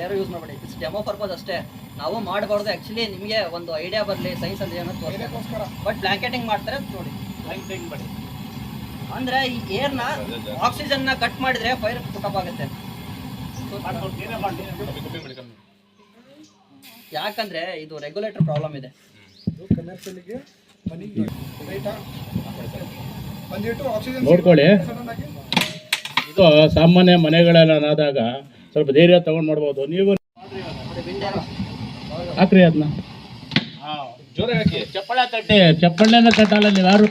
ಯಾರು ಯೂಸ್ ಮಾಡಬೇಡಿ. ಇಟ್ಸ್ ಡೆಮೋ ಪರ್ಪಸ್ ಅಷ್ಟೇ, ನಾವು ಮಾಡಬಾರ್ದು. ಆಕ್ಚುಲಿ ನಿಮಗೆ ಒಂದು ಐಡಿಯಾ ಬರಲಿ ಸೈನ್ಸ್ ಅಂದ್ರೆ ಏನೋ ತೋರಿಸ್ತಾರೆ, ಬಟ್ ಬ್ಲಾಂಕೆಟಿಂಗ್ ಮಾಡ್ತಾರೆ ನೋಡಿ. ಬ್ಲಾಂಕೆಟಿಂಗ್ ಮಾಡಿ ಅಂದ್ರೆ ಈ ಏರ್ನ ಆಕ್ಸಿಜನ್ನ ಕಟ್ ಮಾಡಿದ್ರೆ ಫೈರ್ ಪುಟಪ್ ಆಗುತ್ತೆ. ಯಾಕಂದ್ರೆ ಇದು ರೆಗ್ಯುಲೇಟರ್ ಪ್ರಾಬ್ಲಮ್ ಇದೆ. ನೋಡ್ಕೊಳ್ಳಿ, ಇದು ಸಾಮಾನ್ಯ ಮನೆಗಳಲ್ಲಾದಾಗ ಸ್ವಲ್ಪ ಧೈರ್ಯ ತಗೊಂಡು ಮಾಡ್ಬೋದು. ನೀವು ಹಾಕ್ರಿ ಅದನ್ನ, ಚಪ್ಪಳೆ ತಟ್ಟೆ, ಚಪ್ಪಳೆನ ತಟ್ಟಲ್ಲ ನೀವು ಯಾರು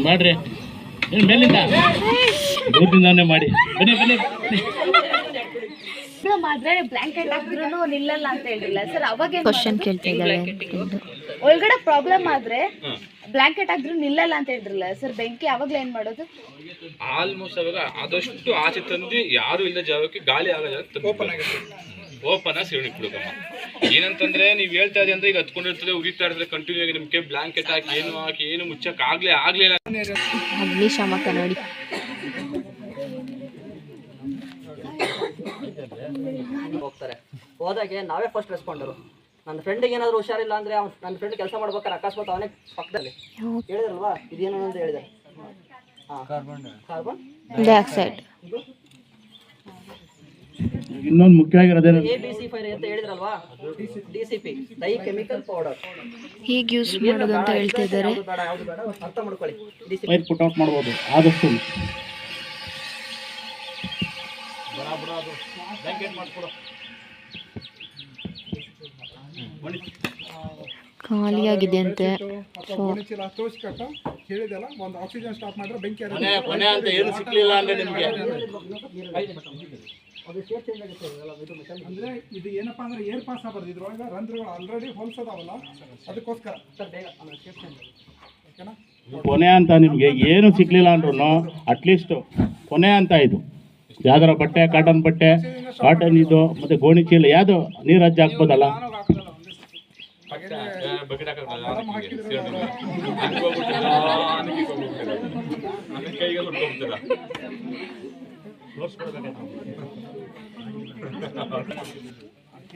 ಮಾಡ್ರಿ. ಏನು ಮೇಲಿಂದ ದೂರದಿಂದಾನೇ ಮಾಡಿ. ಬನ್ನಿ ಬನ್ನಿ. ಆದ್ರೆ ಬ್ಲಾಂಕೆಟ್ ಹಾಕಿದ್ರು ನಿಲ್ಲಲ್ಲ ಅಂತ ಹೇಳಿಲ್ಲ ಸರ್. ಅವಾಗ ಕ್ವಶನ್ ಕೇಳ್ತಾ ಇದ್ದಾರೆ. ಒಳಗಡೆ ಪ್ರಾಬ್ಲಮ್ ಆದ್ರೆ ಬ್ಲಾಂಕೆಟ್ ಹಾಕಿದ್ರು ನಿಲ್ಲಲ್ಲ ಅಂತ ಹೇಳಿದ್ರಲ್ಲ ಸರ್. ಬೆಂಕಿ ಅವಾಗ್ಲೇ ಏನ್ ಮಾಡೋದು? ಆಲ್ಮೋಸ್ಟ್ ಅವಾಗ ಆದಷ್ಟು ಆಚೆ ತಂದು ಯಾರು ಇಲ್ಲದ ಜಾಗಕ್ಕೆ ಗಾಳಿ ಆಗೋ ಜಾಗ ಓಪನ್ ಆಗಿ ಸಿಗಣಿಕ್ ಬಿಡೋದಮ್ಮ. ಏನಂತಂದ್ರೆ ನೀವು ಹೇಳ್ತಾ ಇದ್ದೀವಿ ಅಂದ್ರೆ ಈಗ ಹತ್ಕೊಂಡಿರ್ತದೆ, ಉರಿತಾ ಇರ್ತದೆ ಕಂಟಿನ್ಯೂ ಆಗಿ. ನಿಮ್ಗೆ ಬ್ಲಾಂಕೆಟ್ ಹಾಕಿ ಏನು ಮುಚ್ಚಕ್ ಆಗ್ಲಿಲ್ಲ. ಅಗ್ನಿಶಾಮಕ ನೋಡಿ. ಹೋಗ್ತಾರೆ, ಹೋದಾಗೆ ನಾವೇ ಫಸ್ಟ್ ರೆಸ್ಪಾಂಡರು. ನನ್ನ ಫ್ರೆಂಡಿಗೆ ಏನಾದ್ರು ಹುಷಾರಿಲ್ಲ ಅಂದ್ರೆ ನನ್ನ ಫ್ರೆಂಡ್ ಕೆಲಸ ಮಾಡ್ಬೇಕಾದ್ರೆ ಅಕಸ್ಮಾತ್ ಅವನೇ ಪಕ್ಕದಲ್ಲಿ ಹೇಳಿದ್ರಲ್ವಾ, ಇದೇನು ಅಂತ ಹೇಳಿದ್ದಾರೆ. Carbon dioxide. ಇನ್ನೊಂದು ಮುಖ್ಯವಾಗಿರೋದೇನು, ABC ಫೈರ್ ಅಂತ ಹೇಳಿದ್ರಲ್ವಾ, DCP ಡೈ ಕೆಮಿಕಲ್ ಪೌಡರ್ ಹೀಗೆ ಯೂಸ್ ಮಾಡೋದು ಅಂತ ಹೇಳ್ತಾ ಇದ್ದಾರೆ. ಯಾವ್ದು ಬೇಡ ಅರ್ಥ ಮಾಡ್ಕೊಳ್ಳಿ. ಫೈರ್ ಪುಟ್ ಔಟ್ ಮಾಡ್ಬೋದು ಆದಷ್ಟು. ಖಾಲಿಯಾಗಿದೆ ಅಂತೆ. ಚೀಲ ತೋರಿಸ್ಕೊಟ್ಟ ಹೇಳಿದೆಲ್ಲ ಒಂದು ಆಕ್ಸಿಜನ್ ಸ್ಟಾಪ್ ಮಾಡಿದ್ರೆ ಬೆಂಕಿ ಕೊನೆ ಅಂತ ಏನು ಸಿಕ್ಲಿಲ್ಲ ಅಂದ್ರೆ ನಿಮಗೆ ಅಂದ್ರೆ ಇದು ಏನಪ್ಪಾ ಅಂದ್ರೆ ಏರ್ ಪಾಸ್ ಆಗ್ಬಾರ್ದು. ಇದ್ರೊಳಗೆ ರಂಧ್ರಗಳು ಆಲ್ರೆಡಿ ಹೋಲ್ಸೋದಾವಲ್ಲ, ಅದಕ್ಕೋಸ್ಕರ ಓಕೆನಾ. ಕೊನೆ ಅಂತ ನಿಮಗೆ ಏನು ಸಿಕ್ಲಿಲ್ಲ ಅಂದ್ರೂ ಅಟ್ಲೀಸ್ಟ್ ಕೊನೆ ಅಂತ ಇದು ಯಾವ್ದಾರ ಬಟ್ಟೆ, ಕಾಟನ್ ಬಟ್ಟೆ, ಕಾಟನ್ ಇದು ಮತ್ತೆ ಗೋಣಿ ಚೀಲ ಯಾವುದು ನೀರು ಹಚ್ಚಿ ಹಾಕ್ಬೋದಲ್ಲ. ಬಕೆಟ್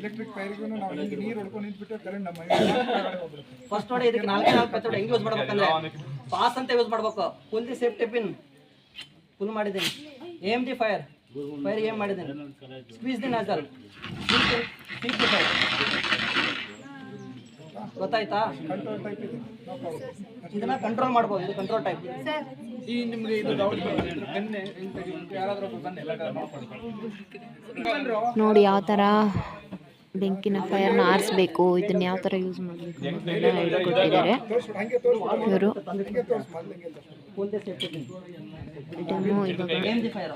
ಎಲೆಕ್ಟ್ರಿಕ್ ಫೈರ್ಗೂ ನಾವು ಹಿಂಗೆ ನೀರು ಹೊಡ್ಕೊಂಡು ನಿಂತ್ಬಿಟ್ಟು ಕರೆಂಟ್ ನಮ್ಮ ಫಸ್ಟ್ ನೋಡಿ ಇದಕ್ಕೆ 4 ಕಚ್ಚಡ ಹೆಂಗ್ ಯೂಸ್ ಮಾಡ್ಬೇಕಂದ್ರೆ ಪಾಸ್ ಅಂತ ಯೂಸ್ ಮಾಡ್ಬೇಕು. Full the safety pin full ಮಾಡಿದ್ದೀನಿ. ಏಮ್ ದಿ ಫೈರ್ ಏಮ್ ಮಾಡಿದ್ದೀನಿ. Squeeze the nozzle, squeeze the fire. ಗೊತ್ತಾಯ್ತಾ? ಕಂಟ್ರೋಲ್ ಟೈಪ್ ಇದೆ, ಇದನ್ನ ಕಂಟ್ರೋಲ್ ಮಾಡ್ಬೋದು. ಇದು ಕಂಟ್ರೋಲ್ ಟೈಪ್. ಈ ನಿಮಗೆ ಇದು ಬೆನ್ನೆ ಯಾರಾದ್ರೂ ಬನ್ನಿ ಎಲ್ಲ ನೋಡಿ ಯಾವ ಥರ ಬೆಂಕಿನ ಫೈರ್ನ ಆರಿಸ್ಬೇಕು, ಇದನ್ನ ಯಾವ ಥರ ಯೂಸ್ ಮಾಡಬೇಕು ಅನ್ನೋದನ್ನೆಲ್ಲ ಹೇಳ್ಕೊಟ್ಟಿದ್ದಾರೆ ಇವರು. Pull the safety pin. Aim the fire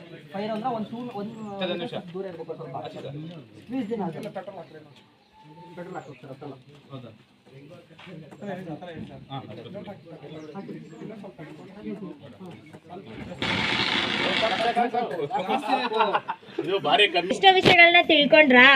ಅಂದ್ರೆ ಒಂದು ದೂರ ಇರಬೇಕು ಸ್ವಲ್ಪ. Squeeze the nozzle. ಪೆಟ್ರೋಲ್ ಹಾಕ್ತಾರೆ ಹೌದಾ? ಇಷ್ಟ ವಿಷಯಗಳನ್ನ ತಿಳ್ಕೊಂಡ್ರಾ?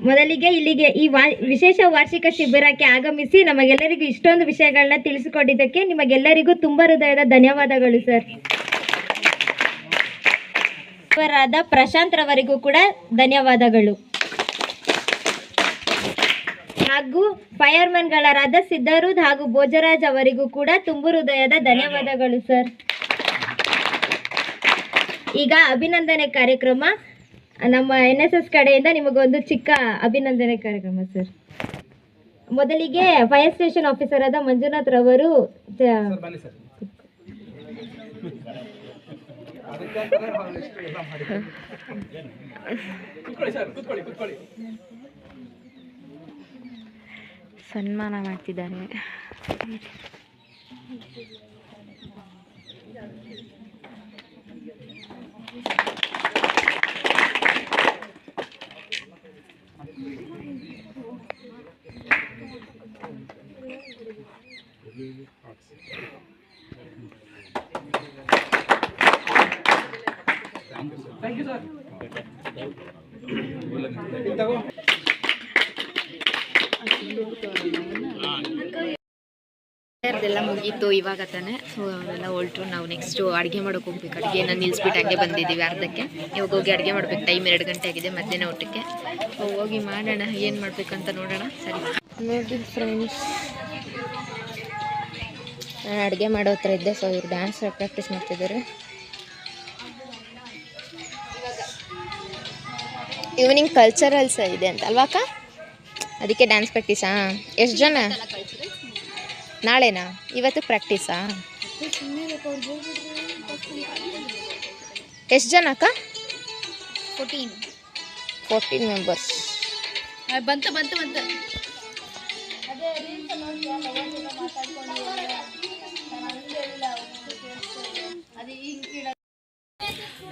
ಮೊದಲಿಗೆ ಇಲ್ಲಿಗೆ ಈ ವಿಶೇಷ ವಾರ್ಷಿಕ ಶಿಬಿರಕ್ಕೆ ಆಗಮಿಸಿ ನಮಗೆಲ್ಲರಿಗೂ ಇಷ್ಟೊಂದು ವಿಷಯಗಳನ್ನ ತಿಳಿಸಿಕೊಟ್ಟಿದ್ದಕ್ಕೆ ನಿಮಗೆಲ್ಲರಿಗೂ ತುಂಬಾ ಹೃದಯದ ಧನ್ಯವಾದಗಳು ಸರ್. ಇವರಾದ ಪ್ರಶಾಂತ್ ರವರಿಗೂ ಕೂಡ ಧನ್ಯವಾದಗಳು. ಹಾಗೂ ಫೈರ್ಮನ್ಗಳಾದ ಸಿದ್ಧಾರೂಢ್ ಹಾಗೂ ಭೋಜರಾಜ್ ಅವರಿಗೂ ಕೂಡ ತುಂಬು ಹೃದಯದ ಧನ್ಯವಾದಗಳು ಸರ್. ಈಗ ಅಭಿನಂದನೆ ಕಾರ್ಯಕ್ರಮ ನಮ್ಮ NSS ಕಡೆಯಿಂದ ನಿಮಗೊಂದು ಚಿಕ್ಕ ಅಭಿನಂದನೆ ಕಾರ್ಯಕ್ರಮ ಸರ್. ಮೊದಲಿಗೆ ಫೈರ್ ಸ್ಟೇಷನ್ ಆಫೀಸರ್ ಆದ ಮಂಜುನಾಥ್ ರವರು ಸನ್ಮಾನ ಮಾಡ್ತಿದ್ದಾರೆ. ಎಲ್ಲ ಮುಗೀತು ಇವಾಗ ತಾನೆ. ಸೊ ಅವೆಲ್ಲ ಹೊಲ್ಟ್ರು. ನಾವು ನೆಕ್ಸ್ಟು ಅಡುಗೆ ಮಾಡೋಕೆ ಹೋಗ್ಬೇಕು. ಅಡುಗೆನ ನಿಲ್ಲಿಸ್ಬಿಟ್ಟು ಹಂಗೆ ಬಂದಿದ್ದೀವಿ ಅರ್ಧಕ್ಕೆ. ಇವಾಗ ಹೋಗಿ ಅಡುಗೆ ಮಾಡ್ಬೇಕು. ಟೈಮ್ 2 ಗಂಟೆ ಆಗಿದೆ ಮಧ್ಯಾಹ್ನ ಊಟಕ್ಕೆ. ಹೋಗಿ ಮಾಡೋಣ, ಏನು ಮಾಡಬೇಕಂತ ನೋಡೋಣ. ಸರಿ ನೋಡಿ ಫ್ರೆಂಡ್ಸ್, ನಾನು ಅಡುಗೆ ಮಾಡೋ ಹತ್ರ ಇದ್ದೆ. ಸೊ ಇವ್ರು ಡ್ಯಾನ್ಸ್ ಪ್ರಾಕ್ಟೀಸ್ ಮಾಡ್ತಿದ್ದಾರೆ. ಈವ್ನಿಂಗ್ ಕಲ್ಚರಲ್ಸ್ ಇದೆ ಅಂತ ಅಲ್ವಾ ಅಕ್ಕ? ಅದಕ್ಕೆ ಡ್ಯಾನ್ಸ್ ಪ್ರಾಕ್ಟೀಸಾ? ಎಷ್ಟು ಜನ? ನಾಳೆನಾ? ಇವತ್ತು ಪ್ರಾಕ್ಟೀಸಾ? ಎಷ್ಟು ಜನ ಅಕ್ಕ? 14 ಮೆಂಬರ್ಸ್. ಬಂತು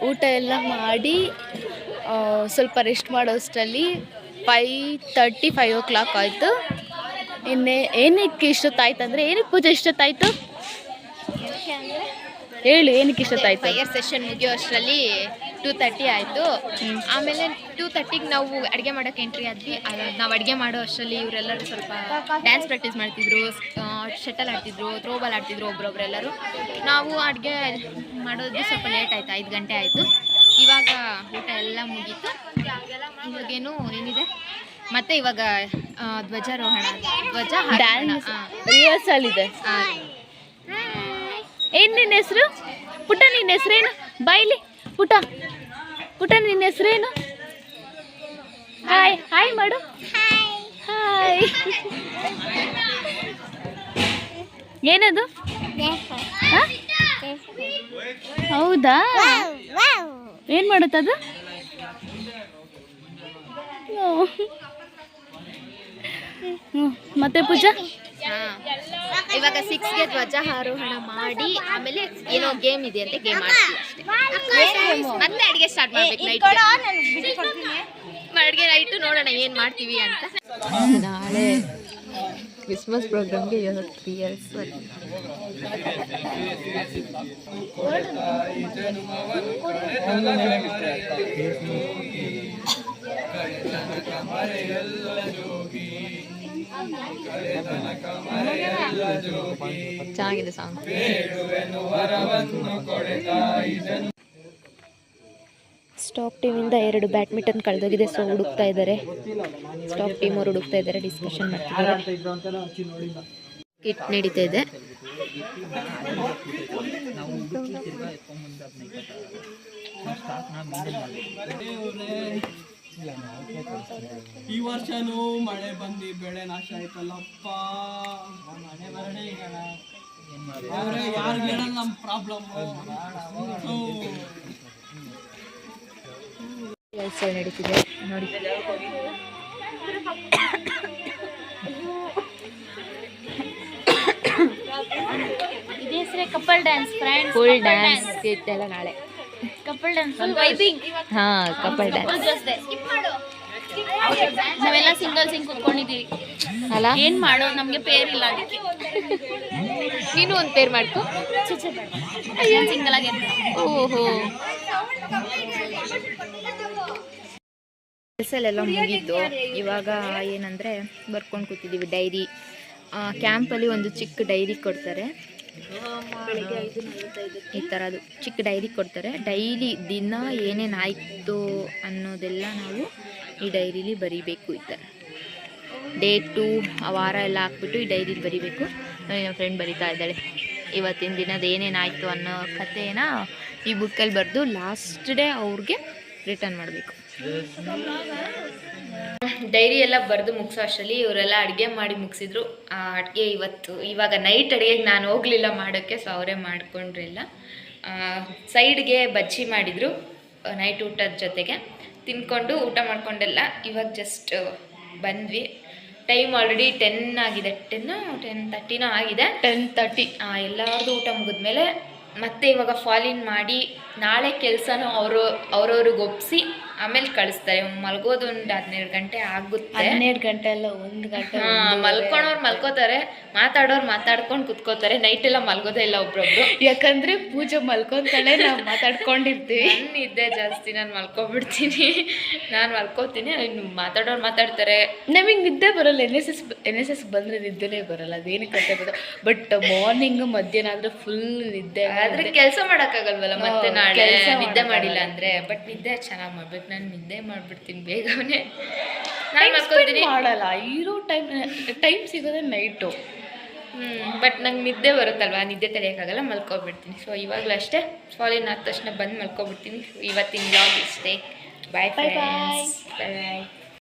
ಊಟ ಎಲ್ಲ ಮಾಡಿ ಸ್ವಲ್ಪ ರೆಸ್ಟ್ ಮಾಡೋಷ್ಟರಲ್ಲಿ 5:30 5 o'clock ಆಯಿತು. ಏನಕ್ಕೆ ಇಷ್ಟೊತ್ತಾಯ್ತು ಅಂದರೆ, ಏನಕ್ಕೆ ಪೂಜೆ ಇಷ್ಟೊತ್ತಾಯಿತು ಹೇಳು? ಏನಕ್ಕೆ ಇಷ್ಟೊತ್ತಾಯ್ತು? ಫೈರ್ ಸೆಷನ್ ಮುಗಿಯೋ ಅಷ್ಟರಲ್ಲಿ 2:30 ಆಯಿತು. ಆಮೇಲೆ 2:30ಗೆ ನಾವು ಅಡುಗೆ ಮಾಡೋಕ್ಕೆ ಎಂಟ್ರಿ ಆದ್ವಿ. ನಾವು ಅಡುಗೆ ಮಾಡೋ ಅಷ್ಟರಲ್ಲಿ ಇವರೆಲ್ಲರೂ ಸ್ವಲ್ಪ ಡ್ಯಾನ್ಸ್ ಪ್ರಾಕ್ಟೀಸ್ ಮಾಡ್ತಿದ್ರು, ಶಟಲ್ ಆಡ್ತಿದ್ರು, ಥ್ರೋಬಾಲ್ ಆಡ್ತಿದ್ರು ಒಬ್ರೊಬ್ರೆಲ್ಲರೂ. ನಾವು ಅಡುಗೆ ಮಾಡೋದು ಸ್ವಲ್ಪ ಲೇಟ್ ಆಯಿತು, 5 ಗಂಟೆ ಆಯಿತು. ಇವಾಗ ಊಟ ಎಲ್ಲ ಮುಗೀತು. ಇವಾಗೇನು ಏನಿದೆ ಮತ್ತೆ ಇವಾಗ ಧ್ವಜಾರೋಹಣ, ಡ್ಯಾನ್ಸ್ ರಿಹರ್ಸಲ್ ಇದೆ. ಏನು ನಿನ್ನ ಹೆಸರು? ಪುಟ್ಟ ನಿನ್ನ ಹೆಸರೇನು? ಬಾಯ್ಲಿ ಪುಟ್ಟ ನಿನ್ನ ಹೆಸರೇನು? ಹಾಯ್ ಮಾಡು. ಹಾಯ್. ಏನದು? ಹೌದಾ? ಏನು ಮಾಡುತ್ತದು? ಮತ್ತೆ ಪೂಜಾ ಇವಾಗ 6ಗೆ ಧ್ವಜಾರೋಹಣ ಮಾಡಿ ಆಮೇಲೆ ಏನೋ ಗೇಮ್ ಇದೆ ಅಂತ ಗೇಮ್ ಆಡ್ತೀವಿ ಅಷ್ಟೇ. ಮತ್ತೆ ಅಡಿಗೆ ಸ್ಟಾರ್ಟ್ ಮಾಡ್ಬೇಕು ನೈಟ್. ಅಡಿಗೆ ನೈಟು ನೋಡೋಣ ಏನು ಮಾಡ್ತೀವಿ ಅಂತ. ನಾಳೆ ಕ್ರಿಸ್ಮಸ್ ಪ್ರೋಗ್ರಾಮ್ಗೆ 3 ಇಯರ್ಸ್. ಚೆನ್ನಾಗಿದೆ ಸಾಂಗ್. ಸ್ಟಾಪ್ ಟೀಮಿಂದ 2 ಬ್ಯಾಡ್ಮಿಂಟನ್ ಕಳೆದೋಗಿದೆ, ಸೊ ಹುಡುಕ್ತಾ ಇದ್ದಾರೆ. ಸ್ಟಾಪ್ ಟೀಮ್ ಅವರು ಹುಡುಕ್ತಾ ಇದ್ದಾರೆ, ಡಿಸ್ಕಷನ್ ಮಾಡ್ತಿದ್ದಾರೆ. ಕಿಟ್ ನಡೀತಾ ಇದೆ. ಈ ವರ್ಷನೂ ಮಳೆ ಬಂದು ಬೆಳೆ ನಾಶ ಆಯ್ತಲ್ಲಪ್ಪ. ಯಾರಿಗೆ ಹೇಳಲ್ಲ ನಮ್ಮ ಪ್ರಾಬ್ಲಮ್. ಕೆಲಸ ನಡೀತಿದೆ ನೋಡಿ. ಇದೇ ಹೆಸರೇ couple dance friends. Full dance ಎಲ್ಲ ನಾಳೆ. Couple dance full vibing. ಹಾ, ಕಪಲ್ ಡ್ಯಾನ್ಸ್. ನಾವೆಲ್ಲ ಸಿಂಗಲ್ ಕೂತ್ಕೊಂಡಿದ್ದೀವಿ ಅಲ್ಲ, ಏನ್ ಮಾಡೋ, ನಮ್ಗೆ ಪೇರ್ ಇಲ್ಲ ಅದಕ್ಕೆ. ನೀನು ಒಂದು ಪೇರ್ ಮಾಡ್ಕೊ. ಸಿಂಗಲ್ ಆಗಿ. ಓಹೋ, ಕೆಲಸಲೆಲ್ಲ ಮುಗೀತು. ಇವಾಗ ಏನಂದರೆ ಬರ್ಕೊಂಡು ಕೂತಿದ್ದೀವಿ ಡೈರಿ. ಕ್ಯಾಂಪಲ್ಲಿ ಒಂದು ಚಿಕ್ಕ ಡೈರಿ ಕೊಡ್ತಾರೆ, ಈ ಥರದ್ದು ಚಿಕ್ಕ ಡೈರಿ ಕೊಡ್ತಾರೆ. ಡೈಲಿ ದಿನ ಏನೇನು ಆಯಿತು ಅನ್ನೋದೆಲ್ಲ ನಾವು ಈ ಡೈರಿಲಿ ಬರೀಬೇಕು. ಈ ಥರ ಡೇಟು ಆ ವಾರ ಎಲ್ಲ ಹಾಕ್ಬಿಟ್ಟು ಈ ಡೈರಿಲಿ ಬರೀಬೇಕು. ನಮ್ಮ ಫ್ರೆಂಡ್ ಬರೀತಾ ಇದ್ದಾಳೆ ಇವತ್ತಿನ ದಿನದ ಏನೇನಾಯಿತು ಅನ್ನೋ ಕಥೆನ ಈ ಬುಕ್ಕಲ್ಲಿ ಬರೆದು ಲಾಸ್ಟ್ ಡೇ ಅವ್ರಿಗೆ ರಿಟರ್ನ್ ಮಾಡಬೇಕು. ಡೈರಿ ಎಲ್ಲ ಬರೆದು ಮುಗಿಸೋ ಅಷ್ಟರಲ್ಲಿ ಇವರೆಲ್ಲ ಅಡುಗೆ ಮಾಡಿ ಮುಗಿಸಿದ್ರು. ಆ ಅಡುಗೆ ಇವಾಗ ನೈಟ್ ಅಡುಗೆಗೆ ನಾನು ಹೋಗಲಿಲ್ಲ ಮಾಡೋಕ್ಕೆ, ಸೊ ಅವರೇ ಮಾಡಿಕೊಂಡ್ರಿಲ್ಲ. ಸೈಡ್ಗೆ ಬಜ್ಜಿ ಮಾಡಿದರು ನೈಟ್ ಊಟದ ಜೊತೆಗೆ. ತಿನ್ಕೊಂಡು ಊಟ ಮಾಡ್ಕೊಂಡೆಲ್ಲ ಇವಾಗ ಜಸ್ಟ್ ಬಂದ್ವಿ. ಟೈಮ್ ಆಲ್ರೆಡಿ 10 ಆಗಿದೆ. 10:30 ಆಗಿದೆ. 10:30 ಎಲ್ಲರದು ಊಟ ಮುಗಿದ್ಮೇಲೆ ಮತ್ತೆ ಇವಾಗ ಫಾಲಿನ್ ಮಾಡಿ ನಾಳೆ ಕೆಲಸನೂ ಅವ್ರವ್ರಿಗೆ ಒಪ್ಪಿಸಿ ಆಮೇಲೆ ಕಳಿಸ್ತಾರೆ. ಮಲ್ಗೋದು ಒಂದು 12 ಗಂಟೆ ಆಗುತ್ತೆ. 12 ಗಂಟೆ ಅಲ್ಲ, 1 ಗಂಟೆ. ಮಲ್ಕೊಳೋರು ಮಲ್ಕೋತಾರೆ, ಮಾತಾಡೋರು ಮಾತಾಡ್ಕೊಂಡು ಕುತ್ಕೋತಾರೆ. ನೈಟ್ ಎಲ್ಲ ಮಲ್ಗೋದೇ ಇಲ್ಲ ಒಬ್ರೊಬ್ರು. ಯಾಕಂದ್ರೆ ಪೂಜೆ ಮಲ್ಕೊಂತಾಳೆ, ನಾವು ಮಾತಾಡ್ಕೊಂಡಿರ್ತೀವಿ. ನನ್ನ ನಿದ್ದೆ ಜಾಸ್ತಿ, ನಾನು ಮಲ್ಕೊಬಿಡ್ತೀನಿ. ನಾನು ಮಲ್ಕೋತೀನಿ, ಮಾತಾಡೋರು ಮಾತಾಡ್ತಾರೆ. ನಮಗೆ ನಿದ್ದೆ ಬರಲ್ಲ. ಎನ್ ಎಸ್ ಎಸ್ ಬಂದರೆ ನಿದ್ದೆನೇ ಬರಲ್ಲ, ಅದೇನು ಕತೆ ಬರೋದು. ಬಟ್ ಮಾರ್ನಿಂಗ್ ಮಧ್ಯಾಹ್ನ ಆದರೆ ಫುಲ್ ನಿದ್ದೆ. ಆದ್ರೆ ಕೆಲಸ ಮಾಡೋಕ್ಕಾಗಲ್ವಲ್ಲ ಮತ್ತೆ ನಾಳೆ ನಿದ್ದೆ ಮಾಡಿಲ್ಲ ಅಂದರೆ. ಬಟ್ ನಿದ್ದೆ ಚೆನ್ನಾಗಿ ಮಾಡ್ಬೇಕು. ನಾನು ನಿದ್ದೆ ಮಾಡಿಬಿಡ್ತೀನಿ ಬೇಗನೆ. ನಾನು ಮಲ್ಕೊತೀನಿ, ಮಾಡಲ್ಲ. ಇರೋ ಟೈಮ್ ಸಿಗೋದೇ ನೈಟು. ಬಟ್ ನಂಗೆ ನಿದ್ದೆ ಬರುತ್ತಲ್ವ, ನಿದ್ದೆ ತಡೆಯೋಕ್ಕಾಗಲ್ಲ, ಮಲ್ಕೊಬಿಡ್ತೀನಿ. ಸೊ ಇವಾಗಲೂ ಅಷ್ಟೇ, ಫಾಲಿನ್ ಆದ ತಕ್ಷಣ ಬಂದು ಮಲ್ಕೊಬಿಡ್ತೀನಿ. ಇವತ್ತಿನ ವ್ಲಾಗ್ ಇಷ್ಟೇ. ಬಾಯ್ ಬಾಯ್ ಬಾಯ್.